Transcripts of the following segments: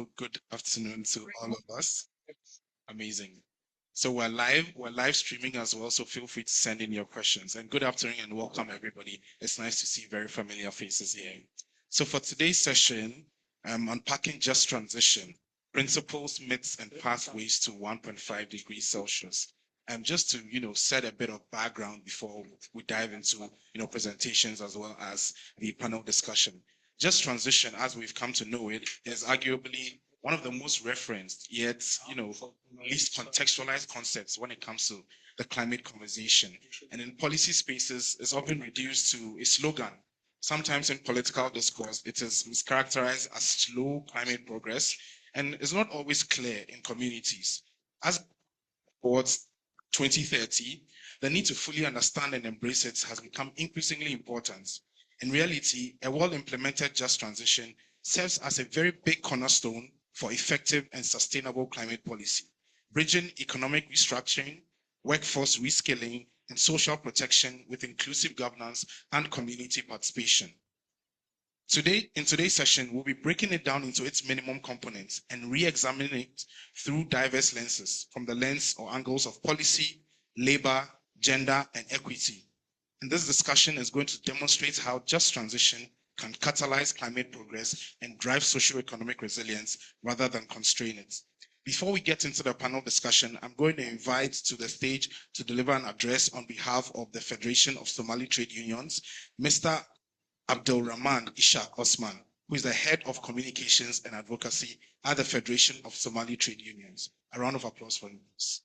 wonderful good afternoon to all of us. Amazing. So we're live streaming as well, so feel free to send in your questions. And good afternoon and welcome everybody. It's nice to see very familiar faces here. So for today's session, unpacking just transition, principles, myths, and pathways to 1.5 degrees Celsius. And just to set a bit of background before we dive into presentations as well as the panel discussion. Just transition, as we've come to know it, is arguably one of the most referenced yet least contextualized concepts when it comes to the climate conversation. And in policy spaces, it's often reduced to a slogan. Sometimes in political discourse, it is mischaracterized as slow climate progress and is not always clear in communities. As towards 2030, the need to fully understand and embrace it has become increasingly important. In reality, a well-implemented just transition serves as a very big cornerstone for effective and sustainable climate policy, bridging economic restructuring, workforce reskilling, and social protection with inclusive governance and community participation. Today, in today's session, we'll be breaking it down into its minimum components and re-examining it through diverse lenses, from the lens or angles of policy, labor, gender, and equity. And this discussion is going to demonstrate how just transition can catalyze climate progress and drive socioeconomic resilience rather than constrain it. Before we get into the panel discussion, I'm going to invite to the stage to deliver an address on behalf of the Federation of Somali Trade Unions, Mr. Abdulrahman Ishaq Osman, who is the head of communications and advocacy at the Federation of Somali Trade Unions. A round of applause for him, please.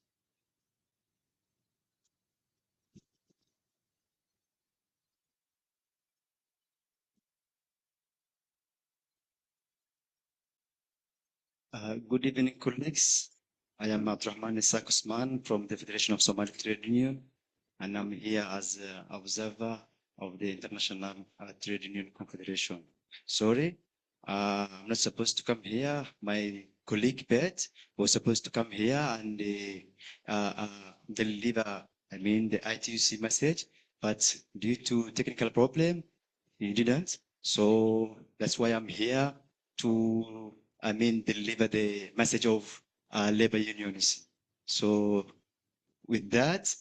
Good evening, colleagues. I am Abdurrahman Ishaq Osman from the Federation of Somali Trade Union, and I'm here as an observer of the International Trade Union Confederation. Sorry, I'm not supposed to come here. My colleague Bert was supposed to come here and deliver, the ITUC message, but due to technical problem, he didn't. So that's why I'm here to deliver the message of labor unions. So with that,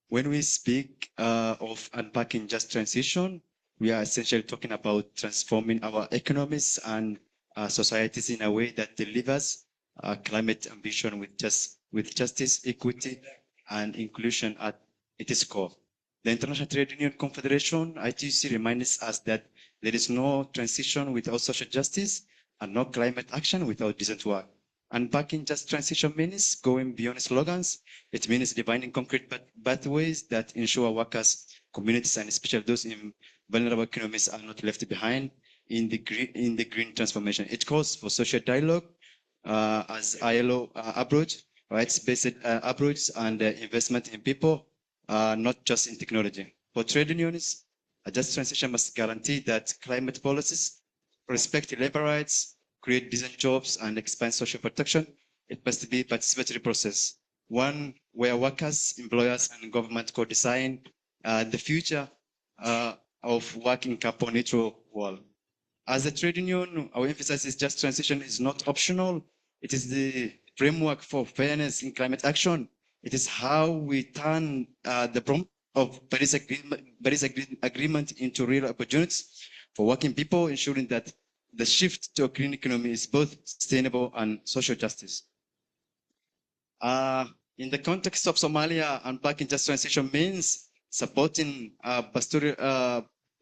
when we speak of unpacking just transition, we are essentially talking about transforming our economies and societies in a way that delivers climate ambition with justice, equity, and inclusion at its core. The International Trade Union Confederation, ITUC, reminds us that there is no transition without social justice and no climate action without decent work. Unpacking just transition means going beyond slogans. It means defining concrete pathways that ensure workers, communities, and especially those in vulnerable economies are not left behind in the green transformation. It calls for social dialogue as ILO approach, rights-based approach, and investment in people, not just in technology. For trade unions, a just transition must guarantee that climate policies respect labor rights, create decent jobs, and expand social protection. It must be a participatory process, one where workers, employers, and government co-design the future of work in carbon neutral world. As a trade union, our emphasis is just transition is not optional. It is the framework for fairness in climate action. It is how we turn the problem of Paris Agreement into real opportunities for working people, ensuring that the shift to a green economy is both sustainable and social justice. In the context of Somalia, unpacking just transition means supporting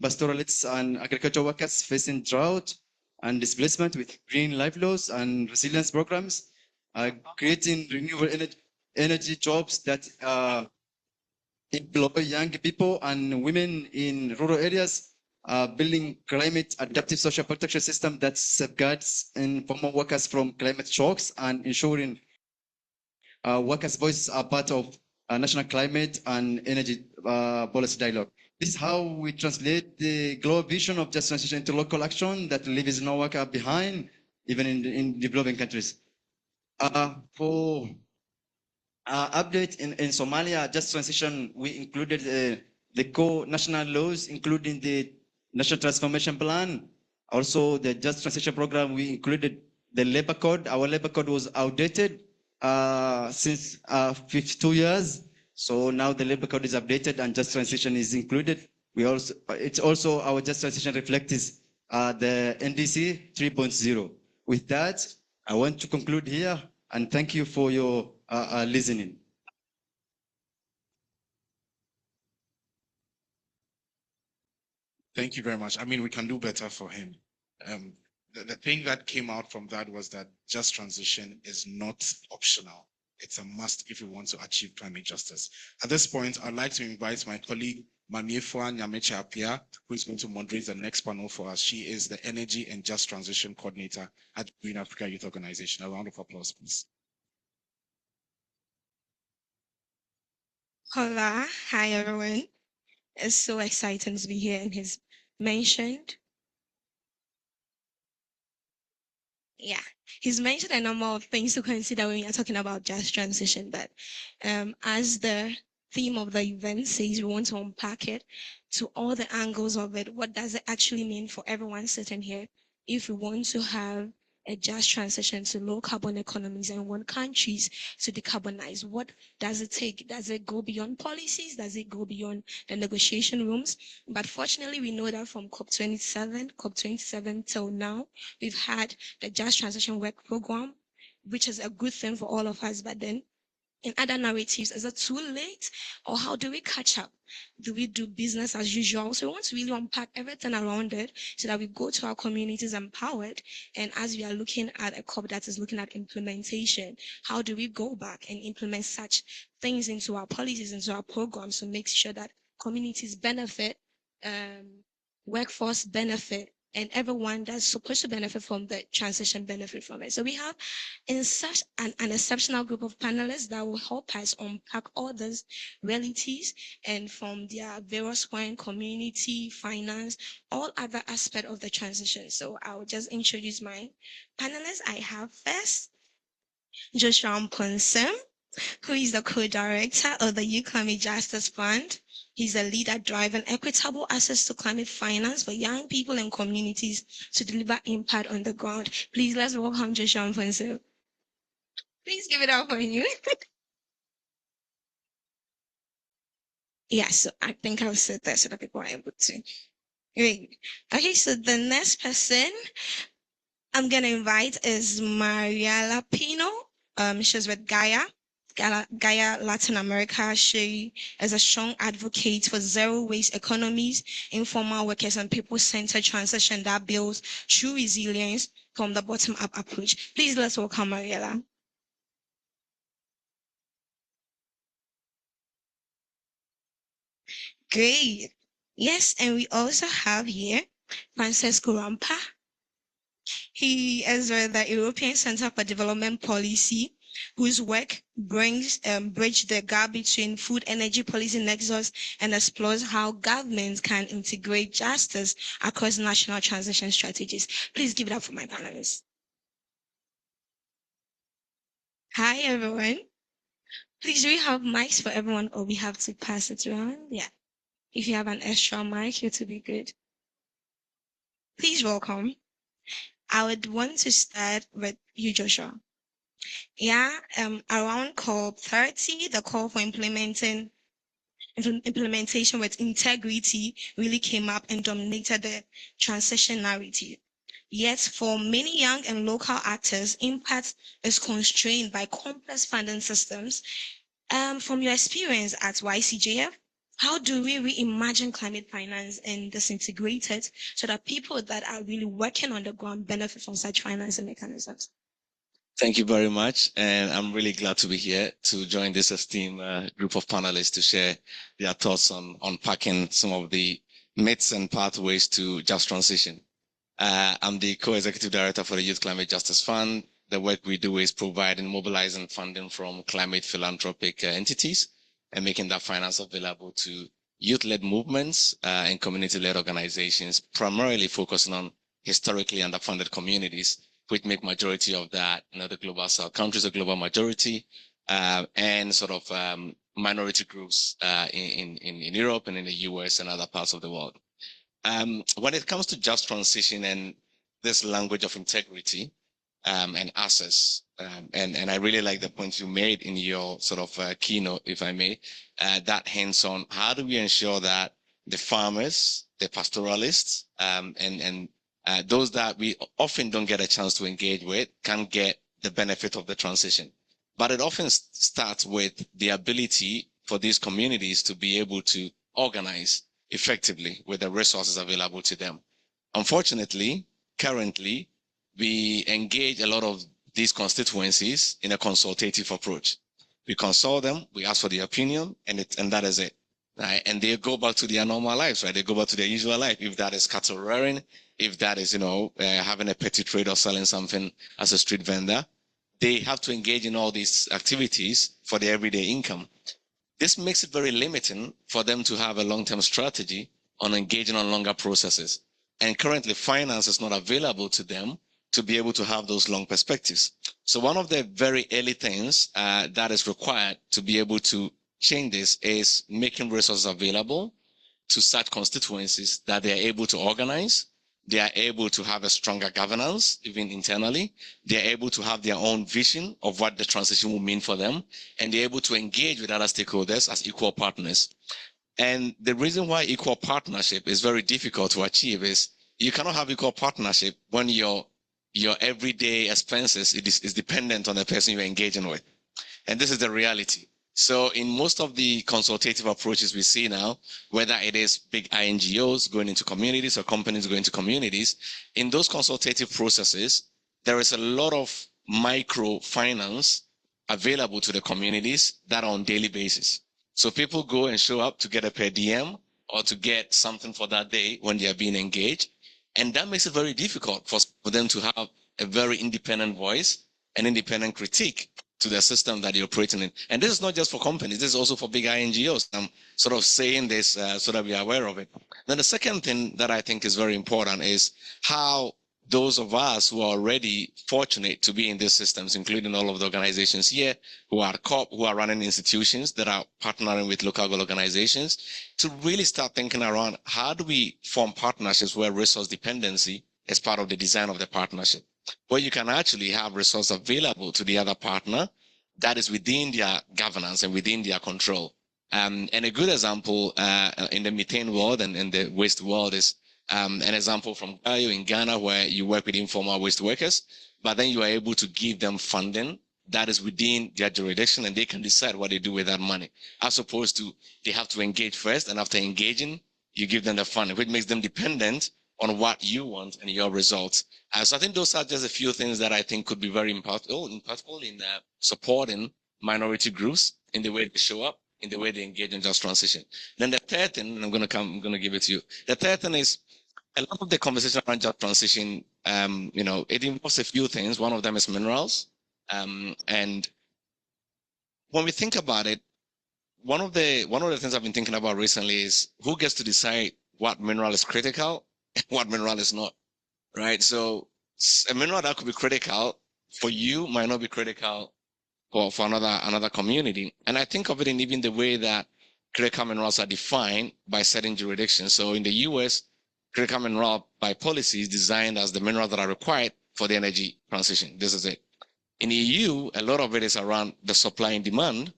pastoralists and agricultural workers facing drought and displacement with green livelihoods and resilience programs, creating renewable energy jobs that employ young people and women in rural areas, building climate adaptive social protection system that safeguards informal workers from climate shocks and ensuring workers' voices are part of national climate and energy policy dialogue. This is how we translate the global vision of just transition into local action that leaves no worker behind, even in developing countries. For update in Somalia, just transition, we included the core national laws, including the National Transformation Plan, Also, the Just Transition Program, we included the labor code. Our labor code was outdated since 52 years. So now the labor code is updated and Just Transition is included. It's also our Just Transition reflects the NDC 3.0. With that, I want to conclude here and thank you for your listening. Thank you very much. I mean, we can do better for him. Um, the thing that came out from that was that just transition is not optional. It's a must if we want to achieve climate justice. At this point, I'd like to invite my colleague, Maniefua Nyamecha Apia, who is going to moderate the next panel for us. She is the Energy and Just Transition Coordinator at Green Africa Youth Organization. A round of applause, please. Hola, hi everyone. It's so exciting to be here and he's mentioned. Yeah, he's mentioned a number of things to consider when we are talking about just transition, but as the theme of the event says, we want to unpack it to all the angles of it. What does it actually mean for everyone sitting here if we want to have a just transition to low carbon economies and want countries to decarbonize? What does it take? Does it go beyond policies? Does it go beyond the negotiation rooms? But fortunately, we know that from COP27 till now, we've had the Just Transition Work Program, which is a good thing for all of us. But then in other narratives, is it too late? Or how do we catch up? Do we do business as usual? So we want to really unpack everything around it so that we go to our communities empowered. And as we are looking at a COP that is looking at implementation, how do we go back and implement such things into our policies, into our programs to make sure that communities benefit, workforce benefit, and everyone that's supposed to benefit from the transition benefit from it. So we have in such an exceptional group of panelists that will help us unpack all these realities and from their various point, community, finance, all other aspects of the transition. So I will just introduce my panelists. I have first Joshua Mponsem, who is the co-director of the Youth Climate Justice Fund. He's a leader driving equitable access to climate finance for young people and communities to deliver impact on the ground. Please let's welcome Joshua Mponsem. Please give it up for you. Yeah, so I think I'll sit there so that people are able to. Great. Okay, so the next person I'm gonna invite is Mariela Pino. She's with Gaia Latin America. She is a strong advocate for zero waste economies, informal workers, and people-centered transition that builds true resilience from the bottom-up approach. Please let's welcome Mariela. Great. Yes, and we also have here Francesco Rampa. He is with the European Center for Development Policy, whose work brings bridge the gap between food energy policy nexus and explores how governments can integrate justice across national transition strategies. Please give it up for my panelists. Hi, everyone. Please, do we have mics for everyone or we have to pass it around? Yeah. If you have an extra mic, it would be good. Please welcome. I would want to start with you, Joshua. Yeah, around COP30, the call for implementation with integrity really came up and dominated the transition narrative. Yet, for many young and local actors, impact is constrained by complex funding systems. From your experience at YCJF, how do we reimagine climate finance and disintegrate it so that people that are really working on the ground benefit from such financing mechanisms? Thank you very much. And I'm really glad to be here to join this esteemed group of panelists to share their thoughts on unpacking some of the myths and pathways to just transition. I'm the co-executive director for the Youth Climate Justice Fund. The work we do is providing, mobilizing funding from climate philanthropic entities and making that finance available to youth-led movements and community-led organizations, primarily focusing on historically underfunded communities, which make majority of that, the global south countries, a global majority, and sort of minority groups in Europe and in the US and other parts of the world. When it comes to just transition and this language of integrity and access. And I really like the point you made in your sort of keynote, if I may, that hands-on. How do we ensure that the farmers, the pastoralists, and those that we often don't get a chance to engage with can get the benefit of the transition? But it often starts with the ability for these communities to be able to organize effectively with the resources available to them. Unfortunately, currently, we engage a lot of these constituencies in a consultative approach. We consult them, we ask for their opinion, and that is it. Right? And they go back to their normal lives, right? They go back to their usual life. If that is cattle rearing, if that is, having a petty trade or selling something as a street vendor, they have to engage in all these activities for their everyday income. This makes it very limiting for them to have a long-term strategy on engaging on longer processes. And currently, finance is not available to them to be able to have those long perspectives. So one of the very early things that is required to be able to change this is making resources available to such constituencies that they are able to organize, they are able to have a stronger governance, even internally. They are able to have their own vision of what the transition will mean for them, and they're able to engage with other stakeholders as equal partners. And the reason why equal partnership is very difficult to achieve is you cannot have equal partnership when your everyday expenses is dependent on the person you're engaging with. And this is the reality. So in most of the consultative approaches we see now, whether it is big INGOs going into communities or companies going to communities, in those consultative processes, there is a lot of microfinance available to the communities that are on daily basis. So people go and show up to get a per diem or to get something for that day when they are being engaged. And that makes it very difficult for them to have a very independent voice, an independent critique to the system that you're operating in. And this is not just for companies, this is also for big INGOs. I'm sort of saying this so that we are aware of it. Then the second thing that I think is very important is how those of us who are already fortunate to be in these systems, including all of the organizations here who are running institutions that are partnering with local organizations, to really start thinking around how do we form partnerships where resource dependency is part of the design of the partnership, where you can actually have resource available to the other partner that is within their governance and within their control. And a good example in the methane world and in the waste world is an example from Gayo in Ghana, where you work with informal waste workers, but then you are able to give them funding that is within their jurisdiction and they can decide what they do with that money, as opposed to they have to engage first, and after engaging, you give them the funding, which makes them dependent on what you want and your results. So I think those are just a few things that I think could be very impactful in supporting minority groups in the way they show up, in the way they engage in just transition. Then the third thing, and I'm going to give it to you. The third thing is a lot of the conversation around just transition, it involves a few things. One of them is minerals. And when we think about it, one of the things I've been thinking about recently is who gets to decide what mineral is critical and what mineral is not, right? So a mineral that could be critical for you might not be critical for another community. And I think of it in even the way that critical minerals are defined by certain jurisdictions. So in the US, critical mineral by policy is designed as the minerals that are required for the energy transition. This is it. In EU, a lot of it is around the supply and demand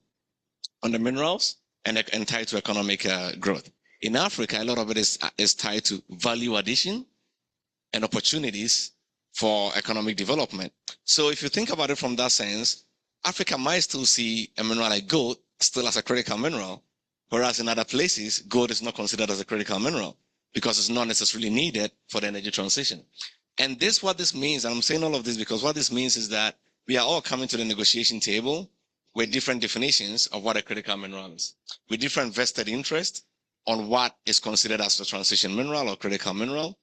on the minerals and tied to economic growth. In Africa, a lot of it is tied to value addition and opportunities for economic development. So if you think about it from that sense, Africa might still see a mineral like gold still as a critical mineral, whereas in other places, gold is not considered as a critical mineral because it's not necessarily needed for the energy transition. And what this means, and I'm saying all of this because what this means is that we are all coming to the negotiation table with different definitions of what a critical mineral is, with different vested interests on what is considered as a transition mineral or critical mineral.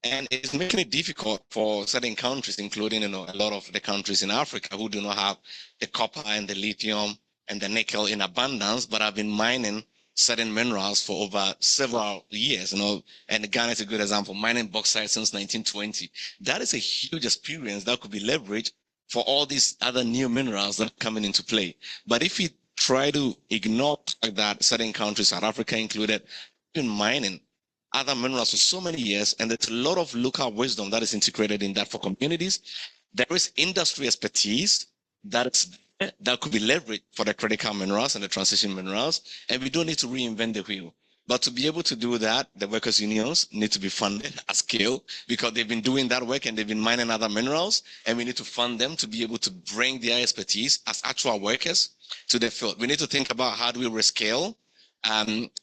And it's making it difficult for certain countries, including a lot of the countries in Africa who do not have the copper and the lithium and the nickel in abundance, but have been mining certain minerals for over several years. And Ghana is a good example, mining bauxite since 1920. That is a huge experience that could be leveraged for all these other new minerals that are coming into play. But if we try to ignore that certain countries, South Africa included, in mining other minerals for so many years, and there's a lot of local wisdom that is integrated in that for communities. There is industry expertise that could be leveraged for the critical minerals and the transition minerals, and we don't need to reinvent the wheel. But to be able to do that, the workers' unions need to be funded at scale because they've been doing that work and they've been mining other minerals, and we need to fund them to be able to bring their expertise as actual workers to the field. We need to think about how do we rescale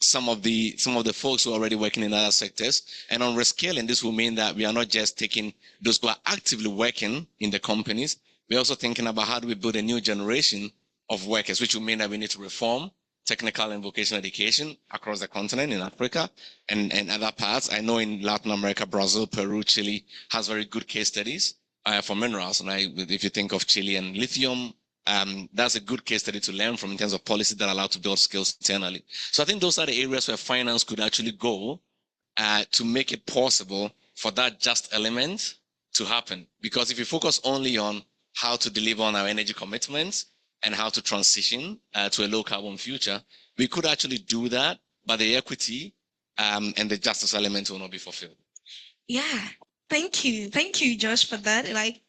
some of the folks who are already working in other sectors. And on rescaling, this will mean that we are not just taking those who are actively working in the companies. We're also thinking about how do we build a new generation of workers, which will mean that we need to reform technical and vocational education across the continent in Africa and other parts. I know in Latin America, Brazil, Peru, Chile has very good case studies for minerals. And if you think of Chile and lithium, that's a good case study to learn from in terms of policies that allow to build skills internally. So I think those are the areas where finance could actually go to make it possible for that just element to happen. Because if you focus only on how to deliver on our energy commitments and how to transition to a low carbon future, we could actually do that, but the equity and the justice element will not be fulfilled. Yeah. Thank you. Thank you, Josh, for that. Like,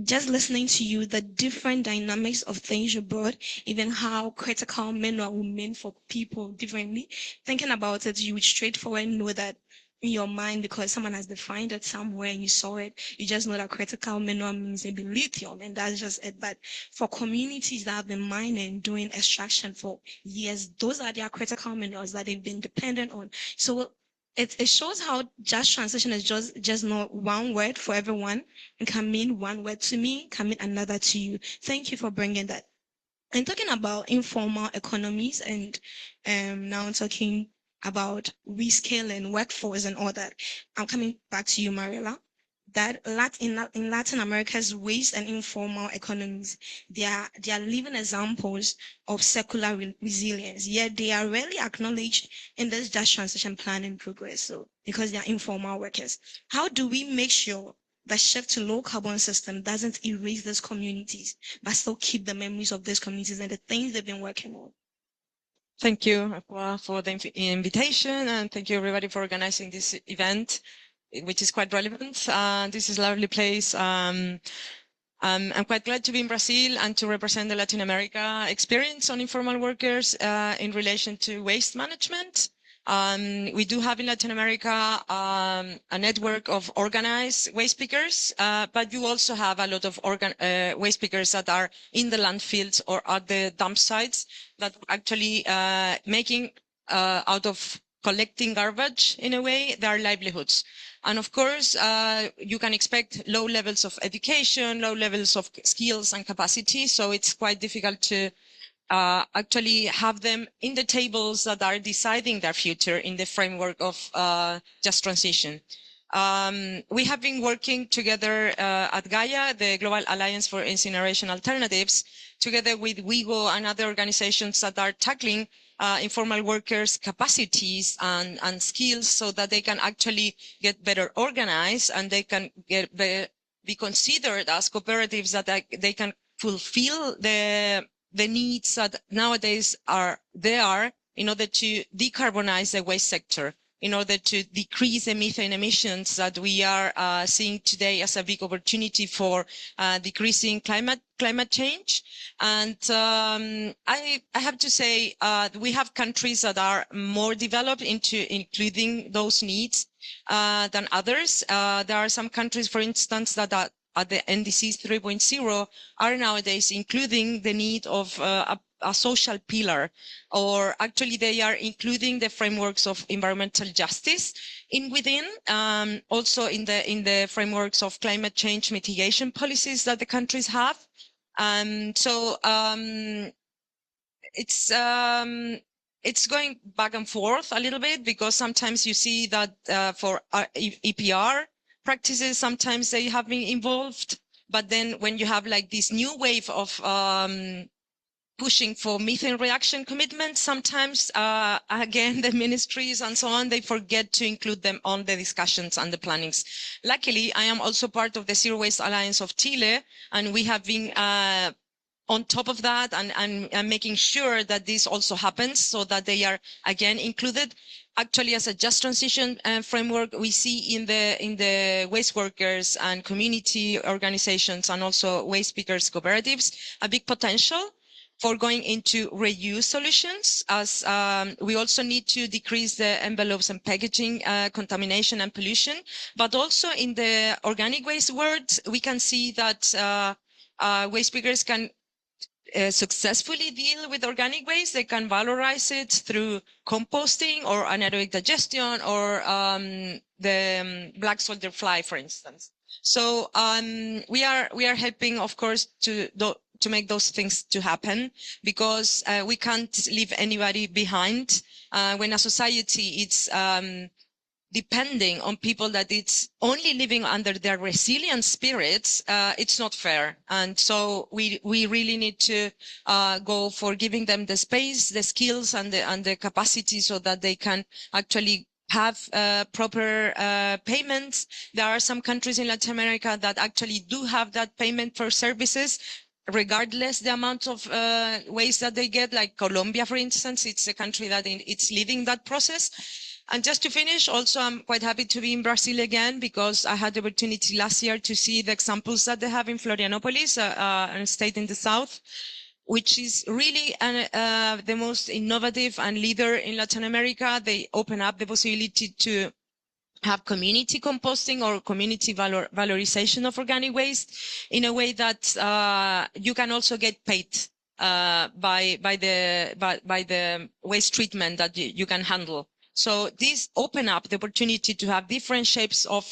just listening to you, the different dynamics of things you brought, even how critical mineral will mean for people differently. Thinking about it, you would straightforward know that in your mind because someone has defined it somewhere and you saw it. You just know that critical mineral means maybe lithium, and that's just it. But for communities that have been mining, doing extraction for years, those are their critical minerals that they've been dependent on. So it shows how just transition is just not one word for everyone. It can mean one word to me, can mean another to you. Thank you for bringing that. And talking about informal economies and now talking about rescaling workforce and all that. I'm coming back to you, Mariela. That in Latin America's waste and informal economies, they are living examples of secular resilience. Yet they are rarely acknowledged in this just transition planning progress. So because they are informal workers, how do we make sure the shift to low carbon system doesn't erase these communities, but still keep the memories of these communities and the things they've been working on? Thank you, Akwa, for the invitation, and thank you everybody for organizing this event, which is quite relevant. This is a lovely place. I'm quite glad to be in Brazil and to represent the Latin America experience on informal workers in relation to waste management. We do have in Latin America a network of organized waste pickers, but you also have a lot of waste pickers that are in the landfills or at the dump sites that actually making out of collecting garbage in a way their livelihoods. And of course, you can expect low levels of education, low levels of skills and capacity. So it's quite difficult to actually have them in the tables that are deciding their future in the framework of just transition. We have been working together at Gaia, the Global Alliance for Incineration Alternatives, together with WIGO and other organizations that are tackling informal workers' capacities and skills so that they can actually get better organized and they can be considered as cooperatives that they can fulfill the needs that nowadays are there in order to decarbonize the waste sector, in order to decrease the methane emissions that we are seeing today as a big opportunity for decreasing climate change. And I have to say we have countries that are more developed into including those needs than others. There are some countries, for instance, that are at the NDCs 3.0 are nowadays including the need of a social pillar, or actually they are including the frameworks of environmental justice within, also in the frameworks of climate change mitigation policies that the countries have. So it's going back and forth a little bit because sometimes you see that for EPR practices, sometimes they have been involved, but then when you have like this new wave of pushing for methane reduction commitments, sometimes again the ministries and so on, they forget to include them on the discussions and the plannings. Luckily, I am also part of the Zero Waste Alliance of Chile, and we have been on top of that and making sure that this also happens so that they are again included. Actually, as a just transition framework, we see in the waste workers and community organizations and also waste pickers cooperatives a big potential for going into reuse solutions, as we also need to decrease the envelopes and packaging contamination and pollution. But also in the organic waste world, we can see that waste pickers can successfully deal with organic waste. They can valorize it through composting or anaerobic digestion or the black soldier fly, for instance. So we are helping, of course, to make those things to happen, because we can't leave anybody behind. When a society it's depending on people that it's only living under their resilient spirits, it's not fair. And so we really need to go for giving them the space, the skills and the capacity so that they can actually have proper payments. There are some countries in Latin America that actually do have that payment for services, regardless the amount of waste that they get, like Colombia, for instance. It's a country that it's leading that process. And just to finish, also, I'm quite happy to be in Brazil again, because I had the opportunity last year to see the examples that they have in Florianopolis, a state in the south, which is really the most innovative and leader in Latin America. They open up the possibility to have community composting or community valorization of organic waste in a way that you can also get paid by the waste treatment that you can handle. So these open up the opportunity to have different shapes of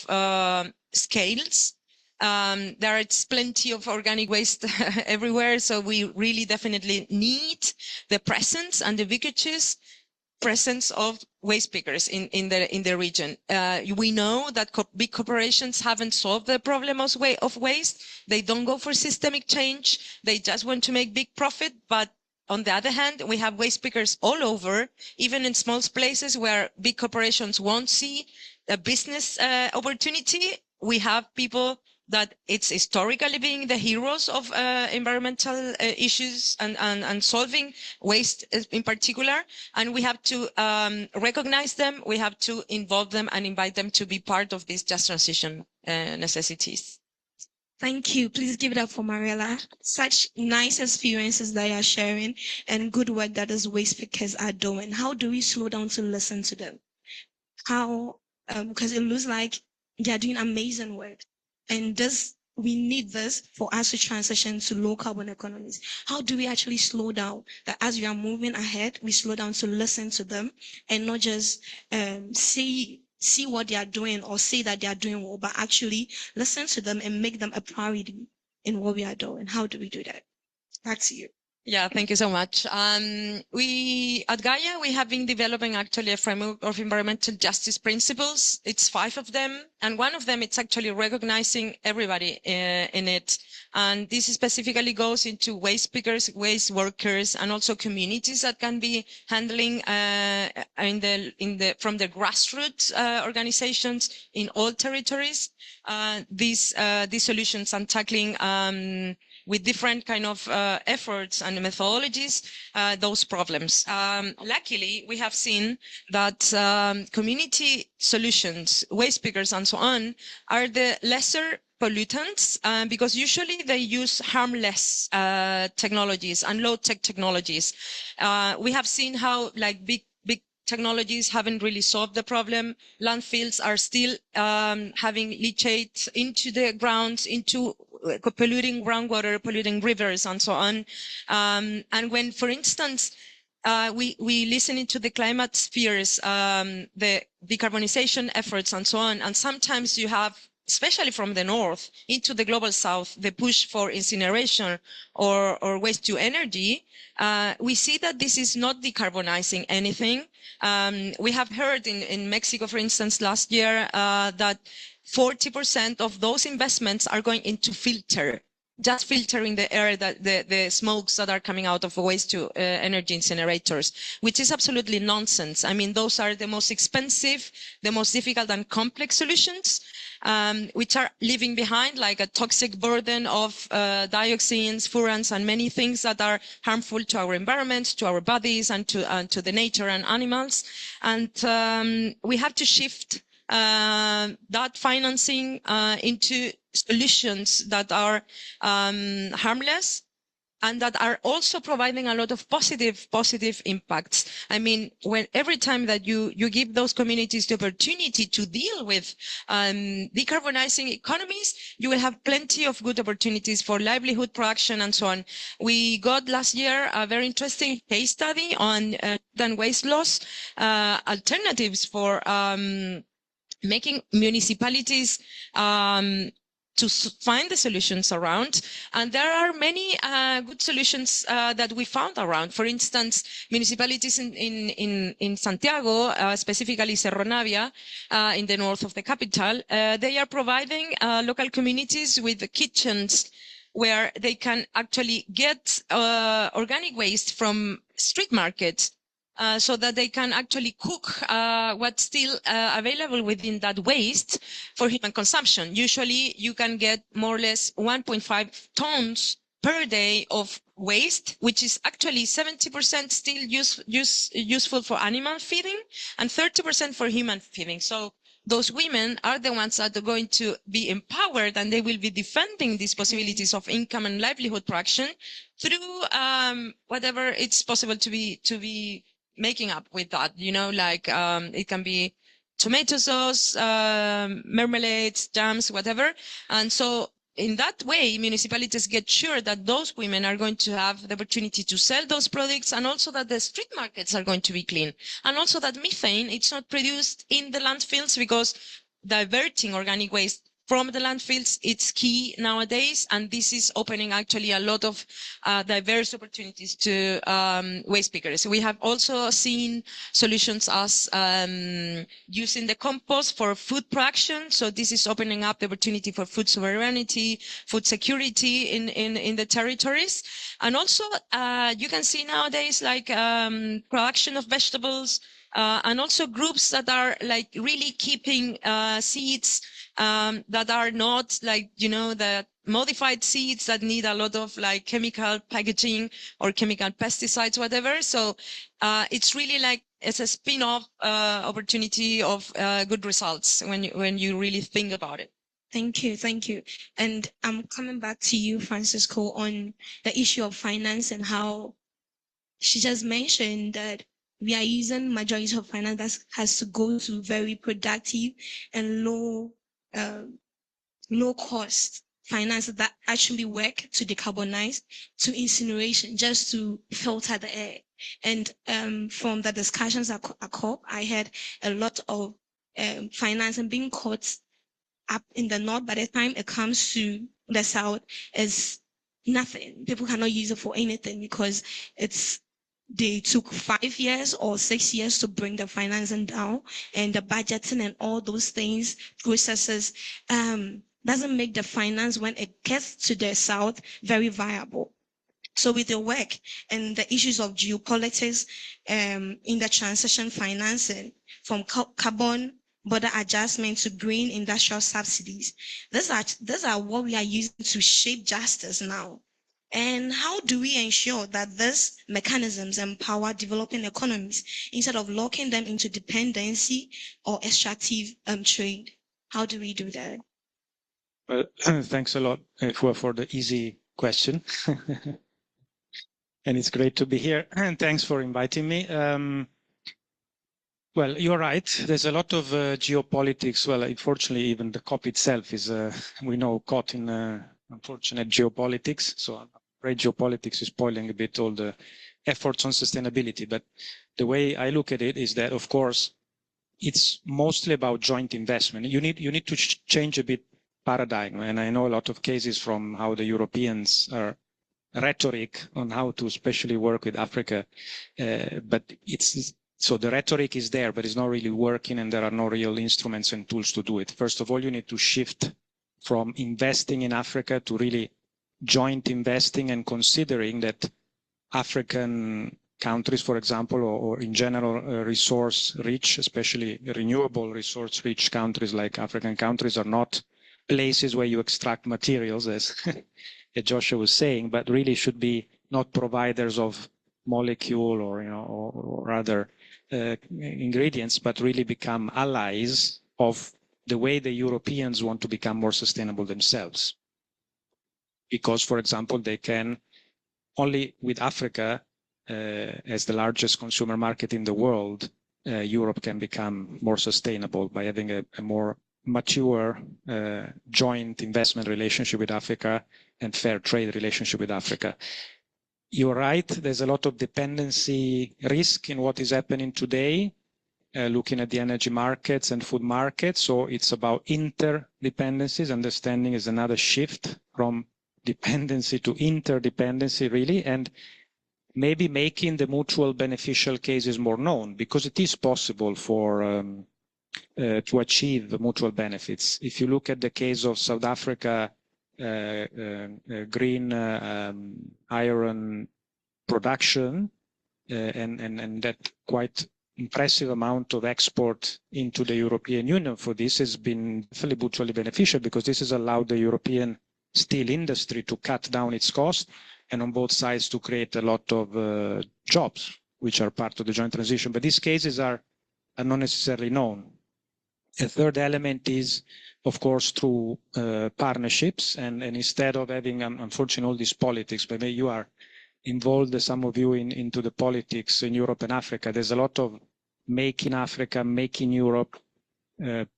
scales. There is plenty of organic waste everywhere, so we really definitely need the presence and the ubiquitous presence of waste pickers in the region. We know that big corporations haven't solved the problem of waste. They don't go for systemic change. They just want to make big profit. But on the other hand, we have waste pickers all over, even in small places where big corporations won't see a business opportunity. We have people that it's historically being the heroes of environmental issues and solving waste in particular. And we have to recognize them. We have to involve them and invite them to be part of these just transition necessities. Thank you. Please give it up for Mariela. Such nice experiences that you're sharing and good work that those waste pickers are doing. How do we slow down to listen to them? How, because it looks like they're doing amazing work. And we need this for us to transition to low carbon economies. How do we actually slow down that as we are moving ahead, we slow down to listen to them and not just see what they are doing or say that they are doing well, but actually listen to them and make them a priority in what we are doing? How do we do that? Back to you. Yeah, thank you so much. We at Gaia, we have been developing actually a framework of environmental justice principles. It's 5 of them. And one of them, it's actually recognizing everybody in it. And this specifically goes into waste pickers, waste workers, and also communities that can be handling from the grassroots organizations in all territories, these solutions and tackling with different kind of efforts and methodologies, those problems. Luckily, we have seen that community solutions, waste pickers and so on, are the lesser pollutants because usually they use harmless technologies and low-tech technologies. We have seen how like big technologies haven't really solved the problem. Landfills are still having leachate into the grounds, into polluting groundwater, polluting rivers, and so on. And when, for instance, we listen into the climate spheres, the decarbonization efforts, and so on, and sometimes you have, especially from the north into the global south, the push for incineration or waste to energy, we see that this is not decarbonizing anything. We have heard in Mexico, for instance, last year, that 40% of those investments are going into filter just filtering the air, that the smokes that are coming out of waste to energy incinerators, which is absolutely nonsense. I mean, those are the most expensive, the most difficult and complex solutions, which are leaving behind like a toxic burden of dioxins, furans, and many things that are harmful to our environment, to our bodies, and to the nature and animals. And we have to shift that financing into solutions that are harmless and that are also providing a lot of positive impacts. I mean, when every time that you give those communities the opportunity to deal with decarbonizing economies, you will have plenty of good opportunities for livelihood production and so on. We got last year a very interesting case study on waste loss alternatives for making municipalities to find the solutions around. And there are many good solutions that we found around. For instance, municipalities in Santiago, specifically Cerro Navia, in the north of the capital, they are providing local communities with kitchens where they can actually get organic waste from street markets, so that they can actually cook what's still available within that waste for human consumption. Usually you can get more or less 1.5 tons per day of waste, which is actually 70% still useful for animal feeding and 30% for human feeding. So those women are the ones that are going to be empowered, and they will be defending these possibilities of income and livelihood production through whatever it's possible to be making up with that, like it can be tomato sauce, marmalades, jams, whatever. And so in that way, municipalities get sure that those women are going to have the opportunity to sell those products, and also that the street markets are going to be clean, and also that methane, it's not produced in the landfills, because diverting organic waste from the landfills, it's key nowadays, and this is opening actually a lot of diverse opportunities to waste pickers. We have also seen solutions as using the compost for food production. So this is opening up the opportunity for food sovereignty, food security in the territories. And also you can see nowadays like production of vegetables, and also groups that are like really keeping seeds that are not like, the modified seeds that need a lot of like chemical packaging or chemical pesticides, whatever. So it's really like, it's a spin-off opportunity of good results when you really think about it. Thank you. And I'm coming back to you, Francisco, on the issue of finance and how she just mentioned that we are using majority of finance that has to go to very productive and low cost finance that actually work to decarbonize, to incineration, just to filter the air. And from the discussions at COP, I had a lot of financing being caught up in the north. By the time it comes to the south, is nothing. People cannot use it for anything because they took 5 years or 6 years to bring the financing down, and the budgeting and all those things, processes, doesn't make the finance when it gets to the south very viable. So with the work and the issues of geopolitics in the transition financing, from carbon border adjustment to green industrial subsidies, these are what we are using to shape justice now. And how do we ensure that these mechanisms empower developing economies instead of locking them into dependency or extractive trade? How do we do that? Well, thanks a lot for the easy question. And it's great to be here. And thanks for inviting me. Well, you're right. There's a lot of geopolitics. Well, unfortunately, even the COP itself is, we know, caught in unfortunate geopolitics. So I'm afraid geopolitics is spoiling a bit all the efforts on sustainability. But the way I look at it is that, of course, it's mostly about joint investment. You need to change a bit paradigm. And I know a lot of cases from how the Europeans are rhetoric on how to especially work with Africa. But so the rhetoric is there, but it's not really working, and there are no real instruments and tools to do it. First of all, you need to shift from investing in Africa to really joint investing and considering that African countries, for example, or in general resource-rich, especially renewable resource-rich countries like African countries, are not places where you extract materials, as Joshua was saying, but really should be not providers of molecule or or other ingredients, but really become allies of the way the Europeans want to become more sustainable themselves. Because, for example, they can only with Africa as the largest consumer market in the world, Europe can become more sustainable by having a more mature joint investment relationship with Africa and fair trade relationship with Africa. You're right, there's a lot of dependency risk in what is happening today, looking at the energy markets and food markets. So it's about interdependencies. Understanding is another shift from dependency to interdependency, really, and maybe making the mutual beneficial cases more known, because it is possible for to achieve mutual benefits. If you look at the case of South Africa, green iron production and that quite impressive amount of export into the European Union for this has been definitely mutually beneficial, because this has allowed the European steel industry to cut down its cost, and on both sides to create a lot of jobs, which are part of the joint transition. But these cases are not necessarily known. A third element is, of course, through partnerships, and instead of having, unfortunately, all these politics, but maybe you are involved, some of you, into the politics in Europe and Africa. There's a lot of Make in Africa, Make in Europe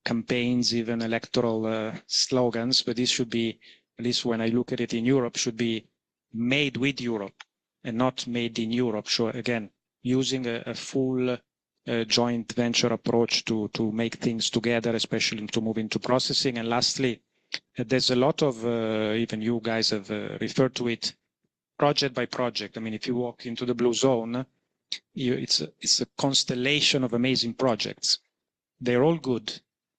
campaigns, even electoral slogans, but this should be, at least when I look at it in Europe, should be made with Europe and not made in Europe. So again, using a full joint venture approach to make things together, especially to move into processing. And lastly, there's a lot of, even you guys have referred to it, project by project. I mean, if you walk into the Blue Zone, it's a constellation of amazing projects. They're all good.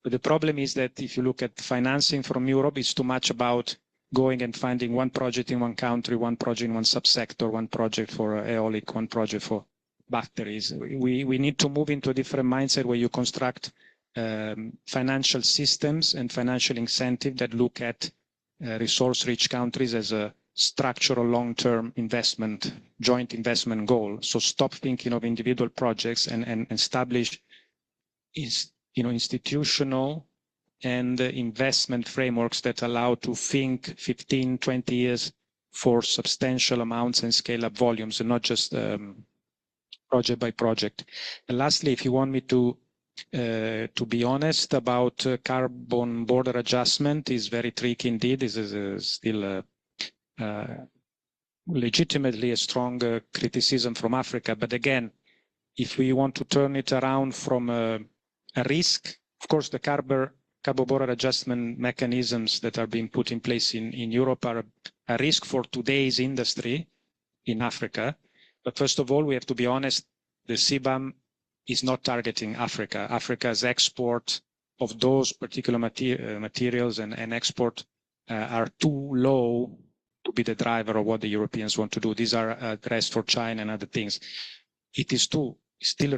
But the problem is that if you look at financing from Europe, it's too much about going and finding one project in one country, one project in one subsector, one project for aeolic, one project for batteries. We need to move into a different mindset where you construct financial systems and financial incentive that look at resource-rich countries as a structural long-term investment, joint investment goal. So stop thinking of individual projects and establish institutional and investment frameworks that allow to think 15, 20 years for substantial amounts and scale up volumes, and not just project by project. And lastly, if you want me to be honest about carbon border adjustment, is very tricky indeed. This is still legitimately a strong criticism from Africa. But again, if we want to turn it around from a risk, of course, the carbon border adjustment mechanisms that are being put in place in Europe are a risk for today's industry in Africa. But first of all, we have to be honest, the CBAM is not targeting Africa. Africa's export of those particular materials and export are too low to be the driver of what the Europeans want to do. These are addressed for China and other things. It is still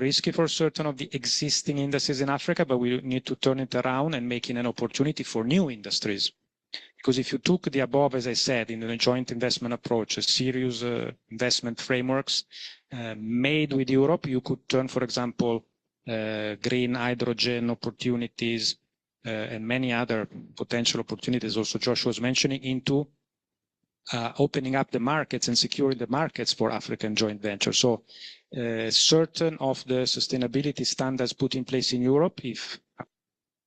risky for certain of the existing industries in Africa, but we need to turn it around and make it an opportunity for new industries. Because if you took the above, as I said, in the joint investment approach, a serious investment frameworks made with Europe, you could turn, for example, green hydrogen opportunities and many other potential opportunities, also Joshua was mentioning, into opening up the markets and securing the markets for African joint venture. So certain of the sustainability standards put in place in Europe, if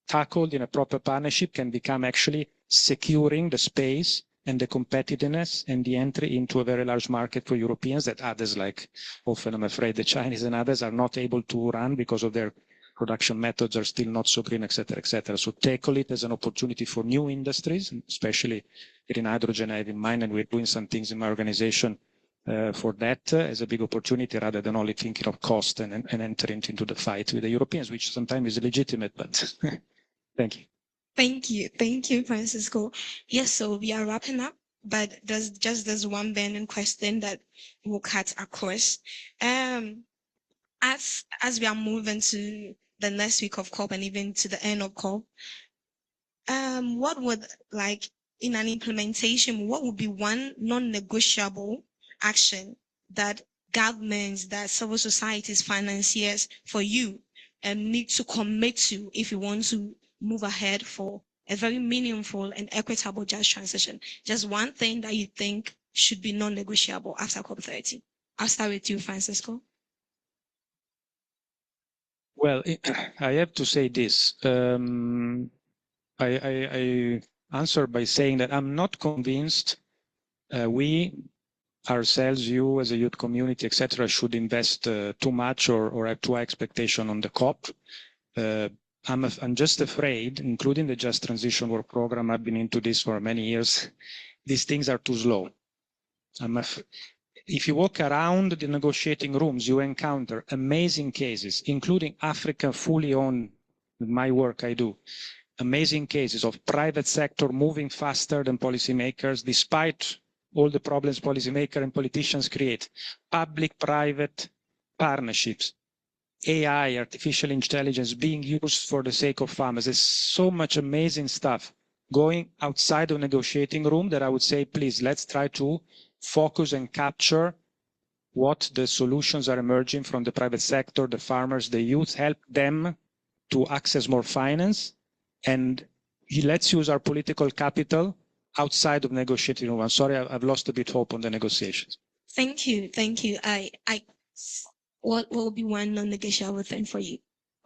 tackled in a proper partnership, can become actually securing the space and the competitiveness and the entry into a very large market for Europeans that others, like often I'm afraid the Chinese and others, are not able to run because of their production methods are still not so green, etc., etc. So tackle it as an opportunity for new industries, especially green hydrogen I have in mind, and we're doing some things in my organization for that as a big opportunity, rather than only thinking of cost and entering into the fight with the Europeans, which sometimes is legitimate, but thank you. Thank you, Francisco. Yes, so we are wrapping up. but there's one burning question that will cut across. As we are moving to the next week of COP and even to the end of COP, what would, like, in an implementation, what would be one non-negotiable action that governments, that civil societies, financiers for you need to commit to if you want to move ahead for a very meaningful and equitable just transition? Just one thing that you think should be non-negotiable after COP30. I'll start with you, Francisco. Well, I have to say this. I answer by saying that I'm not convinced we ourselves, you as a youth community, etc., should invest too much or have too high expectation on the COP. I'm just afraid, including the Just Transition Work Program, I've been into this for many years, these things are too slow. If you walk around the negotiating rooms, you encounter amazing cases, including Africa fully owned, my work I do, amazing cases of private sector moving faster than policymakers, despite all the problems policymakers and politicians create. Public-private partnerships, AI, artificial intelligence being used for the sake of farmers. There's so much amazing stuff going outside the negotiating room that I would say, please, let's try to focus and capture what the solutions are emerging from the private sector, the farmers, the youth, help them to access more finance, and let's use our political capital outside of negotiating room. I'm sorry, I've lost a bit hope on the negotiations. Thank you. What will be one non-negotiable thing for you?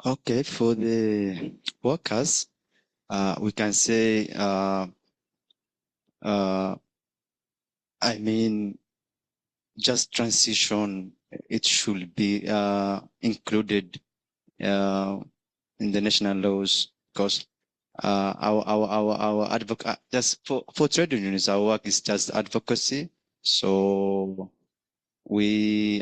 Okay, for the workers, we can say, I mean, just transition, it should be included in the national laws, because our advocate, just for trade unions, our work is just advocacy. So we,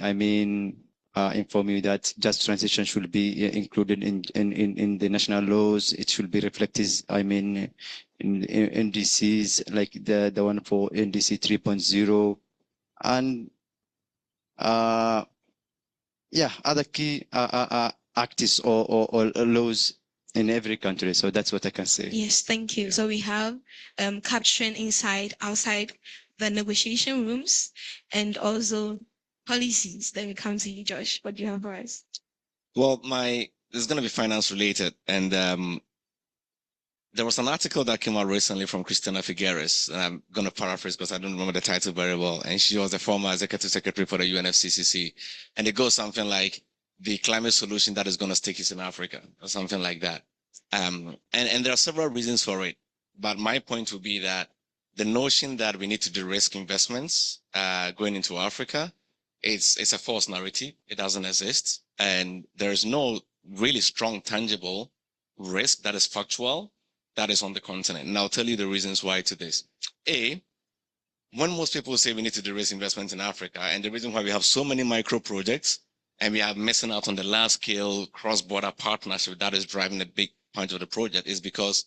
inform you that just transition should be included in the national laws. It should be reflected, in NDCs, like the one for NDC 3.0, and other key acts or laws in every country. So that's what I can say. Yes, thank you. So we have capturing outside the negotiation rooms, and also policies. Then we come to you, Josh. What do you have for us? Well, this is going to be finance related, and there was an article that came out recently from Christina Figueres, and I'm going to paraphrase because I don't remember the title very well. And she was the former executive secretary for the UNFCCC. And it goes something like, the climate solution that is going to stick is in Africa, or something like that. And there are several reasons for it. But my point would be that the notion that we need to de-risk investments going into Africa, it's a false narrative. It doesn't exist. And there's no really strong, tangible risk that is factual that is on the continent. And I'll tell you the reasons why to this. When most people say we need to de-risk investment in Africa, and the reason why we have so many micro projects and we are missing out on the large scale cross-border partnership that is driving a big part of the project, is because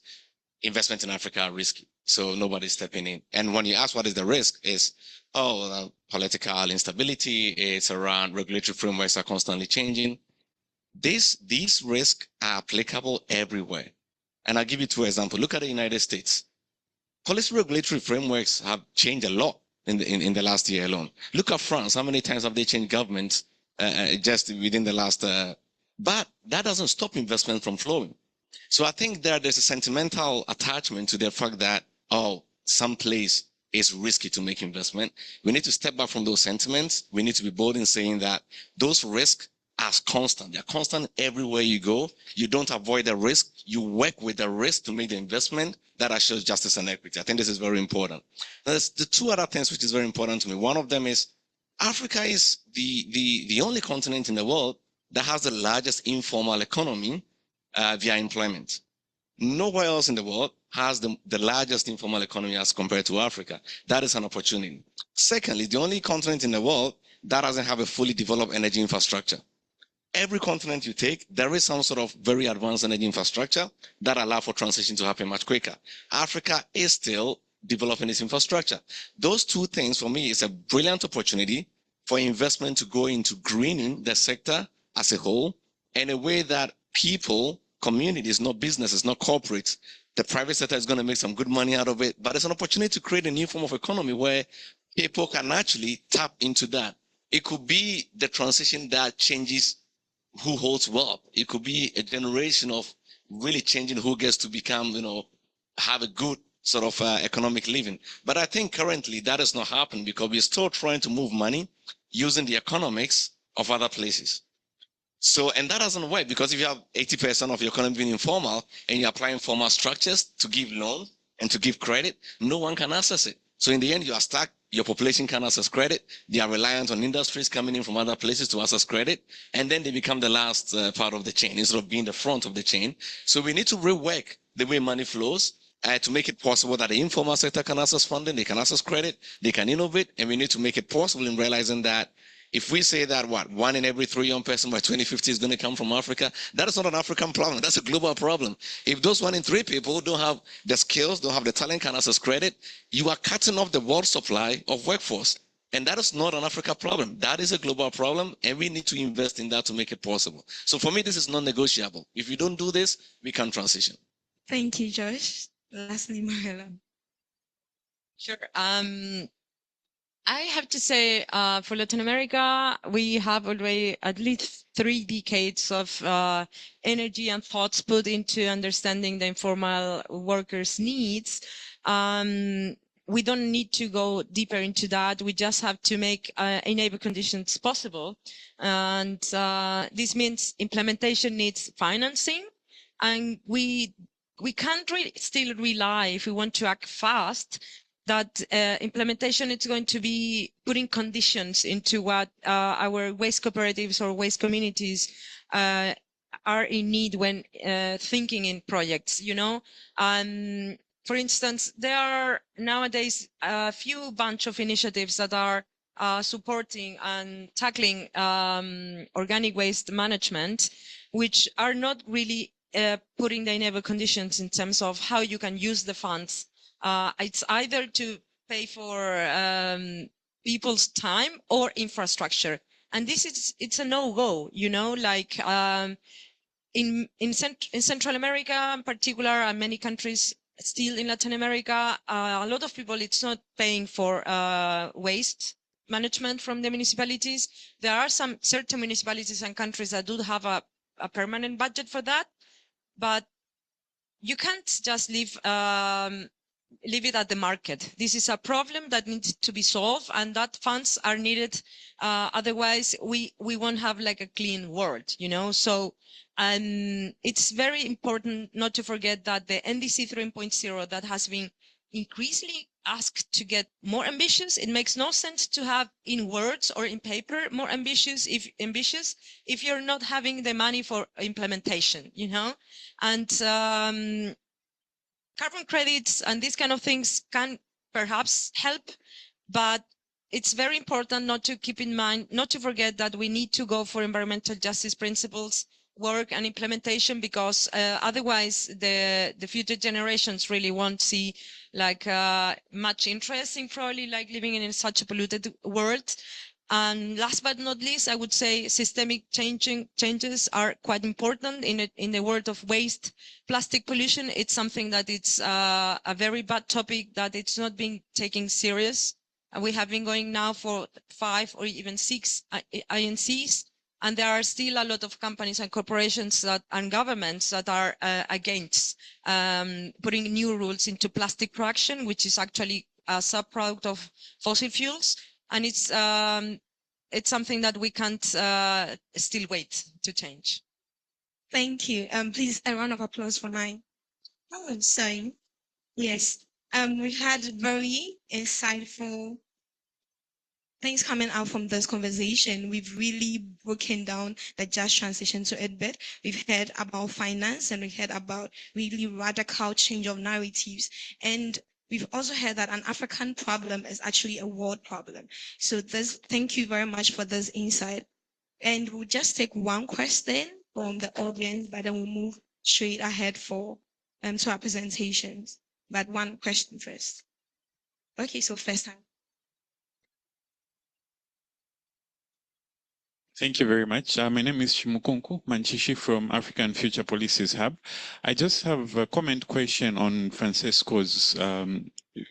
investment in Africa are risky. So nobody's stepping in. And when you ask what is the risk, is political instability, it's around regulatory frameworks are constantly changing. These risks are applicable everywhere. And I'll give you two examples. Look at the United States. Policy regulatory frameworks have changed a lot in the last year alone. Look at France. How many times have they changed governments just within the last? But that doesn't stop investment from flowing. So I think there's a sentimental attachment to the fact that, some place is risky to make investment. We need to step back from those sentiments. We need to be bold in saying that those risks are constant. They're constant everywhere you go. You don't avoid the risk. You work with the risk to make the investment that assures justice and equity. I think this is very important. There's the two other things which is very important to me. One of them is Africa is the only continent in the world that has the largest informal economy via employment. Nowhere else in the world has the largest informal economy as compared to Africa. That is an opportunity. Secondly, the only continent in the world that doesn't have a fully developed energy infrastructure. Every continent you take, there is some sort of very advanced energy infrastructure that allow for transition to happen much quicker. Africa is still developing its infrastructure. Those two things for me is a brilliant opportunity for investment to go into greening the sector as a whole in a way that people, communities, not businesses, not corporates, the private sector is going to make some good money out of it, but it's an opportunity to create a new form of economy where people can actually tap into that. It could be the transition that changes who holds wealth. It could be a generation of really changing who gets to become, have a good sort of economic living. But I think currently that is not happening because we're still trying to move money using the economics of other places. So, and that doesn't work because if you have 80% of your economy being informal and you're applying formal structures to give loans and to give credit, no one can access it. So in the end, you are stuck. Your population can access credit. They are reliant on industries coming in from other places to access credit. And then they become the last part of the chain instead of being the front of the chain. So we need to rework the way money flows to make it possible that the informal sector can access funding, they can access credit, they can innovate. And we need to make it possible in realizing that if we say that one in every 3 young person by 2050 is going to come from Africa, that is not an African problem. That's a global problem. If those 1 in 3 people don't have the skills, don't have the talent, can access credit, you are cutting off the world supply of workforce. And that is not an Africa problem. That is a global problem, and we need to invest in that to make it possible. So for me, this is non-negotiable. If you don't do this, we can't transition. Thank you, Josh. Lastly, Marilla. Sure. I have to say, for Latin America, we have already at least 3 decades of energy and thoughts put into understanding the informal workers' needs. We don't need to go deeper into that. We just have to make enable conditions possible. And this means implementation needs financing. And we can't still rely, if we want to act fast, that implementation is going to be putting conditions into what our waste cooperatives or waste communities are in need when thinking in projects, for instance, there are nowadays a few bunch of initiatives that are supporting and tackling organic waste management, which are not really putting the enable conditions in terms of how you can use the funds. It's either to pay for people's time or infrastructure. And it's a no-go, in Central America in particular, and many countries still in Latin America, a lot of people, it's not paying for waste management from the municipalities. There are some certain municipalities and countries that do have a permanent budget for that, but you can't just leave it at the market. This is a problem that needs to be solved, and that funds are needed. Otherwise, we won't have like a clean world, So it's very important not to forget that the NDC 3.0 that has been increasingly asked to get more ambitious. It makes no sense to have in words or in paper more ambitious if you're not having the money for implementation, And carbon credits and these kind of things can perhaps help, but it's very important not to forget that we need to go for environmental justice principles work and implementation, because otherwise the future generations really won't see much interest in probably living in such a polluted world. And last but not least, I would say systemic changes are quite important in the world of waste. Plastic pollution, it's something that it's a very bad topic that it's not being taken serious. And we have been going now for 5 or even 6 INCs, and there are still a lot of companies and corporations and governments that are against putting new rules into plastic production, which is actually a sub-product of fossil fuels. And it's something that we can't still wait to change. Thank you. Please, a round of applause for mine. Oh, sorry. Yes. We've had very insightful things coming out from this conversation. We've really broken down the just transition to a bit. We've heard about finance, and we've heard about really radical change of narratives. And we've also heard that an African problem is actually a world problem. So thank you very much for this insight. And we'll just take one question from the audience, but then we'll move straight ahead to our presentations. But one question first. Okay, so first time. Thank you very much. My name is Shimukunku Manchishi from African Future Policies Hub. I just have a comment question on Francesco's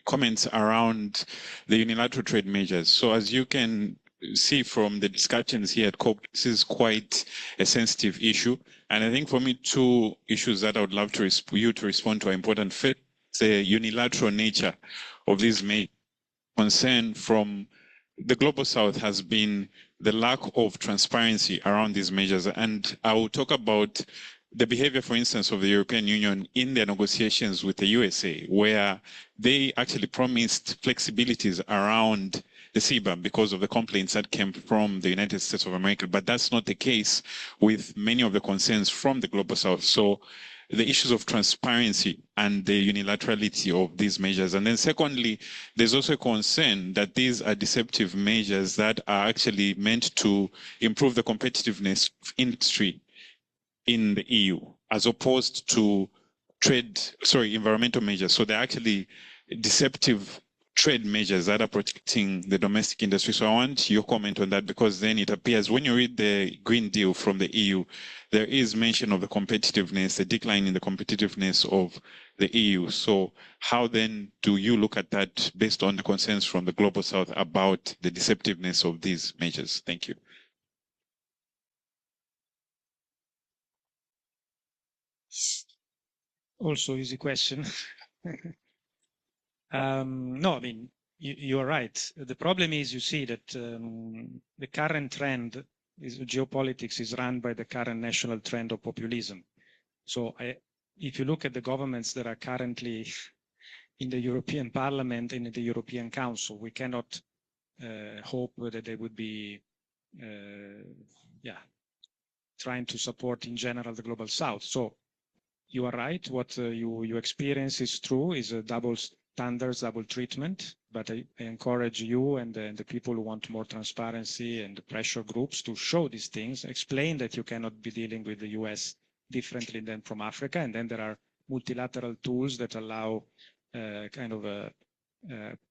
comments around the unilateral trade measures. So as you can see from the discussions here at COP, this is quite a sensitive issue. And I think for me, two issues that I would love to you to respond to are important. First, the unilateral nature of these measures. Concern from the global south has been the lack of transparency around these measures. And I will talk about the behavior, for instance, of the European Union in their negotiations with the USA, where they actually promised flexibilities around the CBAM because of the complaints that came from the United States of America. But that's not the case with many of the concerns from the global south. So the issues of transparency and the unilaterality of these measures. And then secondly, there's also a concern that these are deceptive measures that are actually meant to improve the competitiveness of industry in the EU, as opposed to environmental measures. So they're actually deceptive trade measures that are protecting the domestic industry. So I want your comment on that, because then it appears when you read the Green Deal from the EU, there is mention of the competitiveness, the decline in the competitiveness of the EU. So how then do you look at that based on the concerns from the Global South about the deceptiveness of these measures? Thank you. Also easy question. No, I mean, you're right. The problem is, you see that the current trend is geopolitics is run by the current national trend of populism. So if you look at the governments that are currently in the European Parliament and in the European Council, we cannot hope that they would be, trying to support in general the global South. So you are right. What you experience is true, is a double standards, double treatment. But I encourage you and the people who want more transparency and the pressure groups to show these things, explain that you cannot be dealing with the US differently than from Africa. And then there are multilateral tools that allow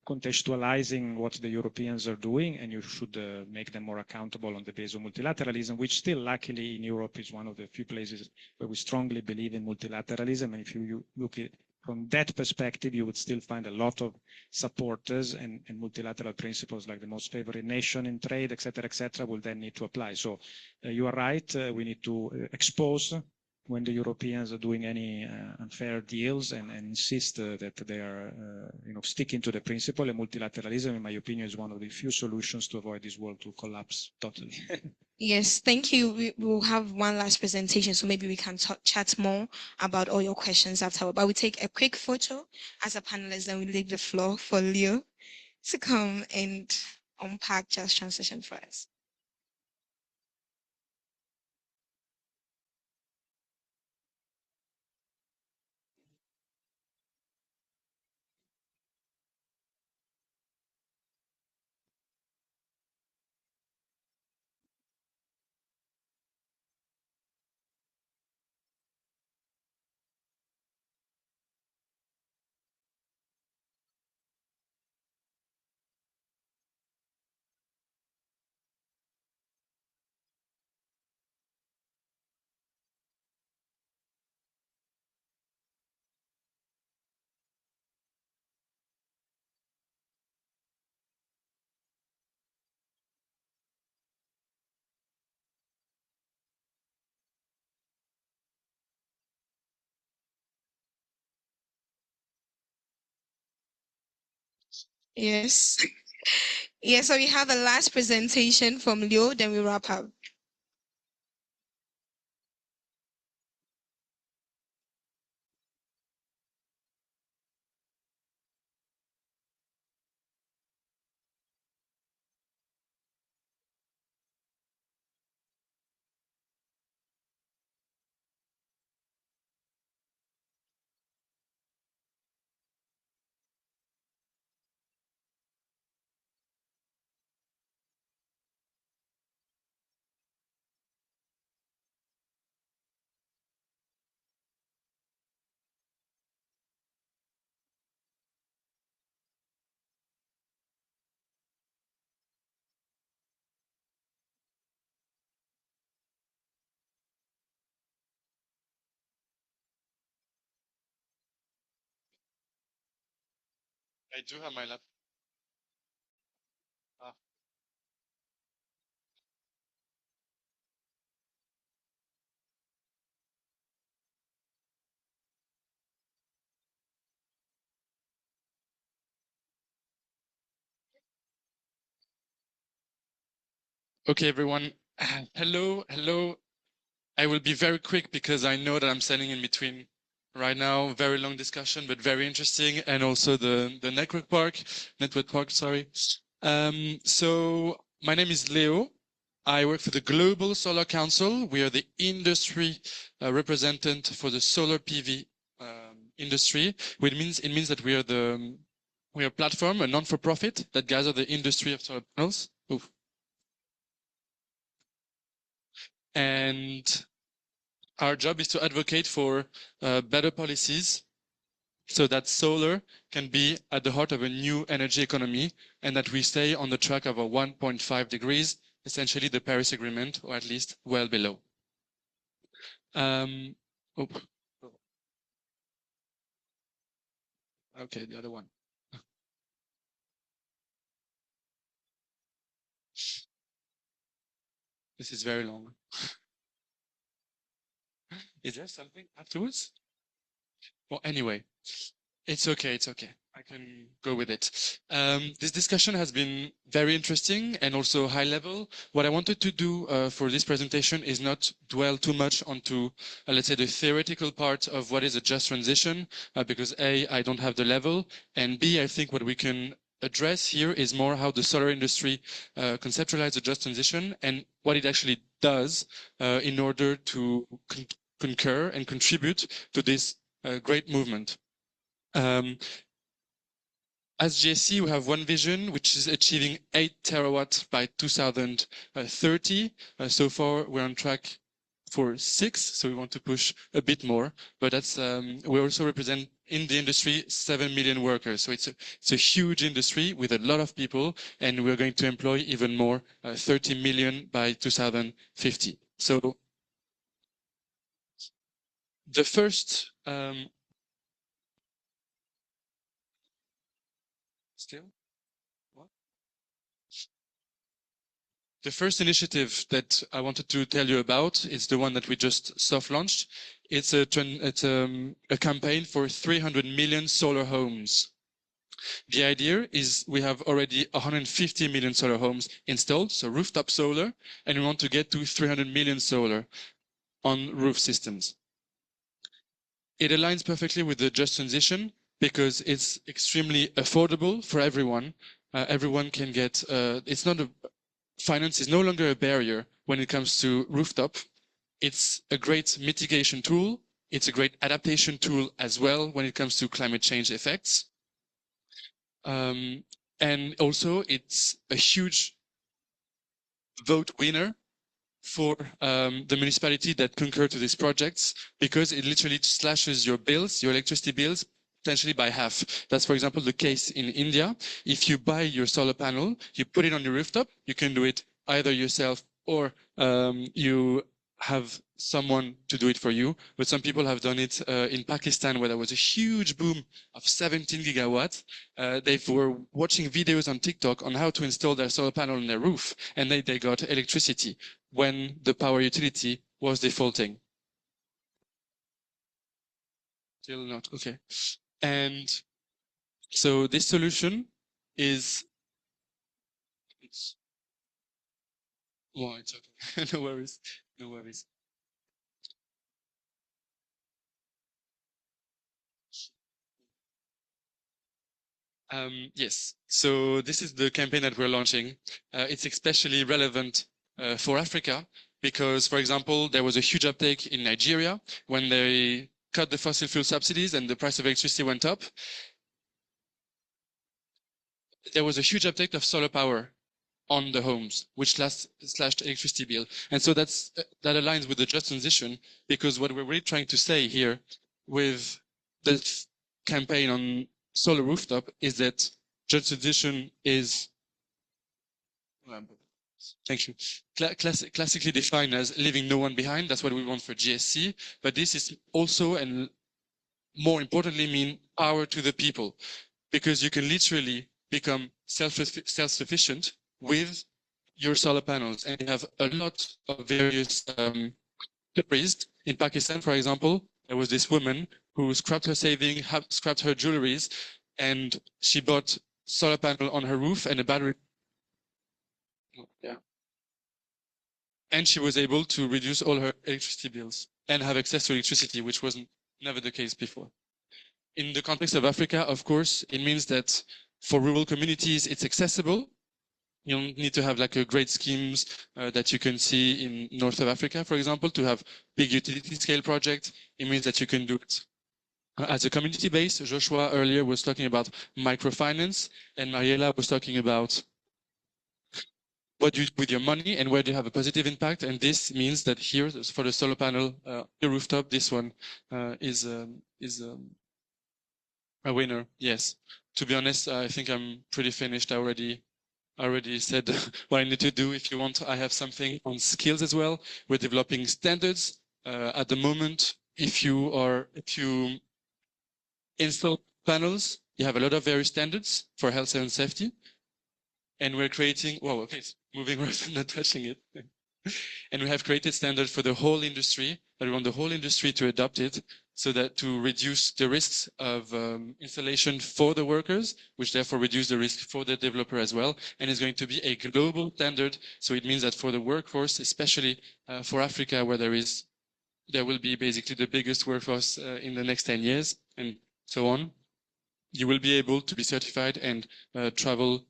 contextualizing what the Europeans are doing, and you should make them more accountable on the basis of multilateralism, which still luckily in Europe is one of the few places where we strongly believe in multilateralism. And if you look at from that perspective, you would still find a lot of supporters, and multilateral principles like the most favored nation in trade, et cetera, will then need to apply. So you are right. We need to expose when the Europeans are doing any unfair deals, and insist that they are sticking to the principle. And multilateralism, in my opinion, is one of the few solutions to avoid this world to collapse totally. Yes, thank you. We will have one last presentation, so maybe we can chat more about all your questions afterward. But we take a quick photo as a panelist, then we leave the floor for Leo to come and unpack just transition for us. Yes. Yeah, so we have a last presentation from Leo, then we wrap up. I do have my laptop. Okay, everyone. Hello. I will be very quick because I know that I'm standing in between right now. Very long discussion, but very interesting, and also the network park. Sorry. So my name is Leo. I work for the Global Solar Council. We are the industry representative for the solar PV industry, which means it means that we are a platform, a non-for-profit that gathers the industry of solar panels. Oof. And our job is to advocate for better policies so that solar can be at the heart of a new energy economy and that we stay on the track of a 1.5 degrees, essentially the Paris Agreement, or at least well below. Oh. Okay, the other one. This is very long. Is there something afterwards? Well, anyway, it's okay. It's okay. I can go with it. This discussion has been very interesting and also high level. What I wanted to do for this presentation is not dwell too much onto, let's say, the theoretical part of what is a just transition, because A, I don't have the level, and B, I think what we can address here is more how the solar industry conceptualizes a just transition and what it actually does in order to concur and contribute to this great movement. As GSC, we have one vision, which is achieving 8 terawatts by 2030. So far, we're on track for 6, so we want to push a bit more. But that's we also represent in the industry 7 million workers. So it's a huge industry with a lot of people, and we're going to employ even more, 30 million by 2050. So the first still what? The first initiative that I wanted to tell you about is the one that we just soft launched. It's a campaign for 300 million solar homes. The idea is we have already 150 million solar homes installed, so rooftop solar, and we want to get to 300 million solar on roof systems. It aligns perfectly with the just transition because it's extremely affordable for everyone. Everyone can get, it's not a, finance is no longer a barrier when it comes to rooftop. It's a great mitigation tool. It's a great adaptation tool as well when it comes to climate change effects. And also it's a huge vote winner for the municipality that concur to these projects because it literally slashes your bills, your electricity bills, potentially by half. That's, for example, the case in India. If you buy your solar panel, you put it on your rooftop, you can do it either yourself or you have someone to do it for you. But some people have done it in Pakistan where there was a huge boom of 17 gigawatts. They were watching videos on TikTok on how to install their solar panel on their roof and they got electricity when the power utility was defaulting. Still not, okay. And so this solution is, well, it's okay. No worries, no worries. Yes, so this is the campaign that we're launching. It's especially relevant for Africa because, for example, there was a huge uptake in Nigeria when they cut the fossil fuel subsidies and the price of electricity went up. There was a huge uptake of solar power on the homes, which slashed electricity bill. And so that aligns with the just transition because what we're really trying to say here with this campaign on solar rooftop is that just transition is, thank you, classically defined as leaving no one behind. That's what we want for GSC. But this is also, and more importantly, mean power to the people. because you can literally become self-sufficient with your solar panels. And you have a lot of various stories. In Pakistan, for example, there was this woman who scrapped her saving, scrapped her jewelries, and she bought solar panel on her roof and a battery. Yeah. And she was able to reduce all her electricity bills and have access to electricity, which wasn't never the case before. In the context of Africa, of course, it means that for rural communities, it's accessible. You don't need to have like a great schemes that you can see in north of Africa, for example, to have big utility scale projects. It means that you can do it as a community base. Joshua earlier was talking about microfinance, and Mariela was talking about what you do with your money and where do you have a positive impact. And this means that here for the solar panel, the rooftop, this one is a winner. Yes. To be honest, I think I'm pretty finished. I already said what I need to do. If you want, I have something on skills as well. We're developing standards at the moment. If you install panels, you have a lot of various standards for health and safety. And we're creating, wow, okay, it's moving rather than not touching it. And we have created standards for the whole industry, that we want the whole industry to adopt it, so that to reduce the risks of installation for the workers, which therefore reduce the risk for the developer as well. And it's going to be a global standard. So it means that for the workforce, especially for Africa, where there will be basically the biggest workforce in the next 10 years and so on, you will be able to be certified and travel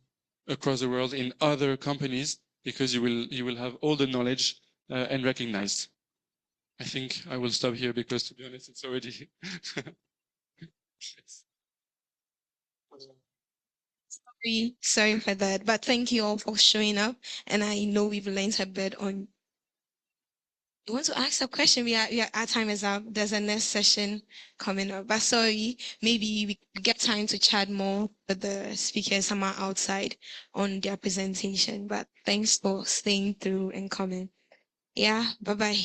across the world in other companies, because you will have all the knowledge and recognized. I think I will stop here because, to be honest, it's already. Sorry for that, but thank you all for showing up. And I know we've learned a bit on. You want to ask a question? Our time is up. There's a next session coming up. But sorry, maybe we get time to chat more with the speakers somewhere outside on their presentation. But thanks for staying through and coming. Yeah, bye-bye.